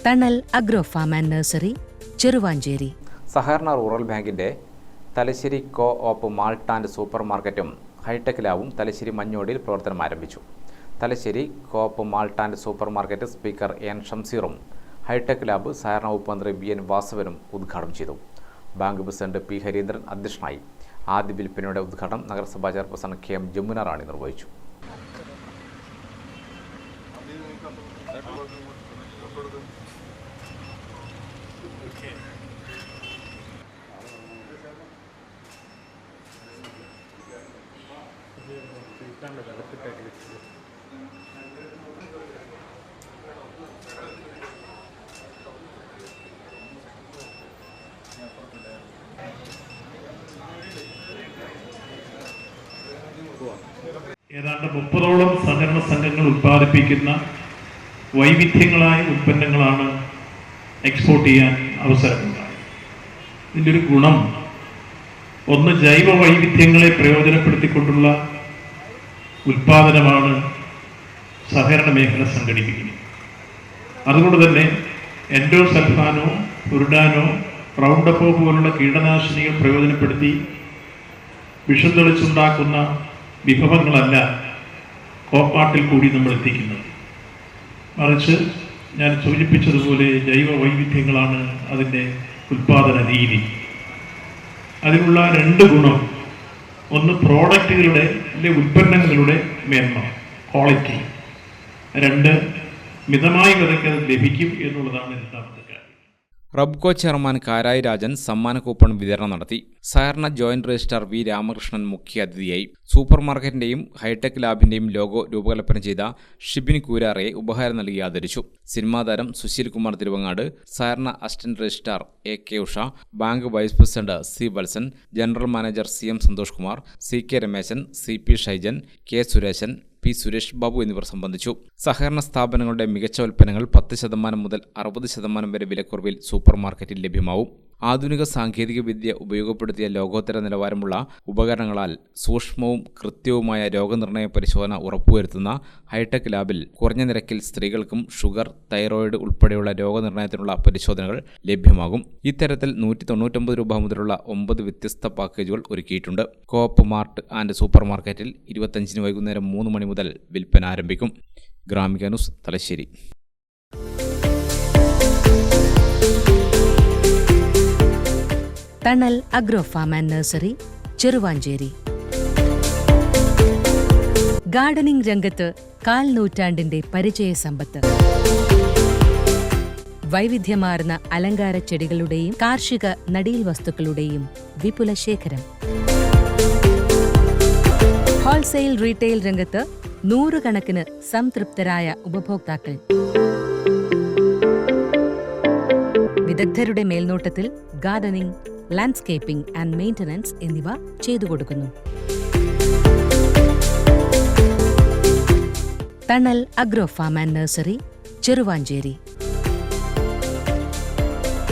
തണൽ agro farm and nursery, Cheruvanchery. സഹകരണ rural ബാങ്കിന്റെ Thalassery co op mart and super മാർക്കറ്റും ഹൈടെക് ലാബും തലശ്ശേരി മഞ്ഞോടിയിൽ പ്രവർത്തനം ആരംഭിച്ചു. Thalassery co op mart and super market speaker N ഷംസീറും ഹൈടെക് ലാബ് സഹകരണ വകുപ്പ് മന്ത്രി ബി എൻ വാസവനും ഉദ്ഘാടനം ചെയ്തു. ബാങ്ക് പ്രസിഡന്റ് പി ഹരീന്ദ്രൻ അധ്യക്ഷനായി. ആദ്യ വിൽപ്പനയുടെ ഉദ്ഘാടനം നഗരസഭാ ചെയർപേഴ്സൺ കെ എം ജമുന റാണി നിർവഹിച്ചു. ഏതാണ്ട് 30ഓളം സഹകരണ സംഘങ്ങൾ ഉത്പാദിപ്പിക്കുന്ന വൈവിധ്യങ്ങളായ ഉൽപ്പന്നങ്ങളാണ് എക്സ്പോർട്ട് ചെയ്യാൻ അവസരമുണ്ടായത്. ഇതിൻ്റെ ഒരു ഗുണം ഒന്ന്, ജൈവ വൈവിധ്യങ്ങളെ പ്രയോജനപ്പെടുത്തിക്കൊണ്ടുള്ള ഉൽപാദനമാണ് സഹകരണ മേഖല സംഘടിപ്പിക്കുന്നത്. അതുകൊണ്ട് തന്നെ എൻഡോസൾഫാനോ, ഫുർഡാനോ, റൗണ്ടപ്പോ പോലുള്ള കീടനാശിനികൾ പ്രയോജനപ്പെടുത്തി വിഷം തെളിച്ചുണ്ടാക്കുന്ന വിഭവങ്ങളല്ല കോപ്പാട്ടിൽ കൂടി നമ്മൾ എത്തിക്കുന്നത്. മറിച്ച് ഞാൻ സൂചിപ്പിച്ചതുപോലെ ജൈവ വൈവിധ്യങ്ങളാണ് അതിൻ്റെ ഉൽപാദന രീതി. അതിനുള്ള 2 ഗുണം: ഒന്ന്, പ്രോഡക്റ്റുകളുടെ ഉൽപ്പന്നങ്ങളുടെ മേന്മ, ക്വാളിറ്റി; 2, മിതമായ വിലയ്ക്ക് അത് ലഭിക്കും എന്നുള്ളതാണ് രണ്ടാമത്തെ കാര്യം. റബ്കോ ചെയർമാൻ കാരായി രാജൻ സമ്മാന കൂപ്പൺ വിതരണം നടത്തി. സഹകരണ ജോയിന്റ് രജിസ്ട്രാർ വി രാമകൃഷ്ണൻ മുഖ്യാതിഥിയായി. സൂപ്പർ മാർക്കറ്റിന്റെയും ഹൈടെക് ലാബിന്റെയും ലോഗോ രൂപകൽപ്പന ചെയ്ത ഷിബിൻ കൂരാറയെ ഉപഹാരം നൽകി ആദരിച്ചു. സിനിമാ താരം സുശീൽ കുമാർ തിരുവങ്ങാട്, സഹകരണ assistant registrar A K Usha, bank vice president C Valsan, general manager C M Santhosh Kumar, C K Rameshan, C P Shaijan, K Suresan, P Suresh Babu എന്നിവർ സംബന്ധിച്ചു. സഹകരണ സ്ഥാപനങ്ങളുടെ മികച്ച ഉൽപ്പന്നങ്ങൾ 10% മുതൽ 60% വരെ വിലക്കുറവിൽ സൂപ്പർ മാർക്കറ്റിൽ ലഭ്യമാവും. ആധുനിക സാങ്കേതിക വിദ്യ ഉപയോഗപ്പെടുത്തിയ ലോകോത്തര നിലവാരമുള്ള ഉപകരണങ്ങളാൽ സൂക്ഷ്മവും കൃത്യവുമായ രോഗനിർണയ പരിശോധന ഉറപ്പുവരുത്തുന്ന ഹൈടെക് ലാബിൽ കുറഞ്ഞ നിരക്കിൽ സ്ത്രീകൾക്കും ഷുഗർ, തൈറോയിഡ് ഉൾപ്പെടെയുള്ള രോഗനിർണയത്തിനുള്ള പരിശോധനകൾ ലഭ്യമാകും. ഇത്തരത്തിൽ 199 രൂപ മുതലുള്ള 9 വ്യത്യസ്ത പാക്കേജുകൾ ഒരുക്കിയിട്ടുണ്ട്. കോപ്പ് മാർട്ട് ആൻഡ് സൂപ്പർ മാർക്കറ്റിൽ 25-ന് വൈകുന്നേരം 3 മണി മുതൽ വിൽപ്പന ആരംഭിക്കും. Gramika news, Thalassery. Thanal agro farm and nursery, Cheruvanchery. Gardening രംഗത്ത് 1/4 നൂറ്റാണ്ടിന്റെ പരിചയ സമ്പത്ത്. വൈവിധ്യമാർന്ന അലങ്കാര ചെടികളുടെയും കാർഷിക നടീൽ വസ്തുക്കളുടെയും വിപുല ശേഖരം. ഹോൾസെയിൽ റീറ്റെയിൽ രംഗത്ത് 100 കണക്കിന് സംതൃപ്തരായ ഉപഭോക്താക്കൾ. വിദഗ്ധരുടെ മേൽനോട്ടത്തിൽ ഗാർഡനിംഗ്, ലാൻഡ്സ്കേപ്പിംഗ് ആൻഡ് മെയിൻ്റനൻസ് എന്നിവ ചെയ്തു കൊടുക്കുന്നു. Thanal agro farm and nursery, Cheruvanchery.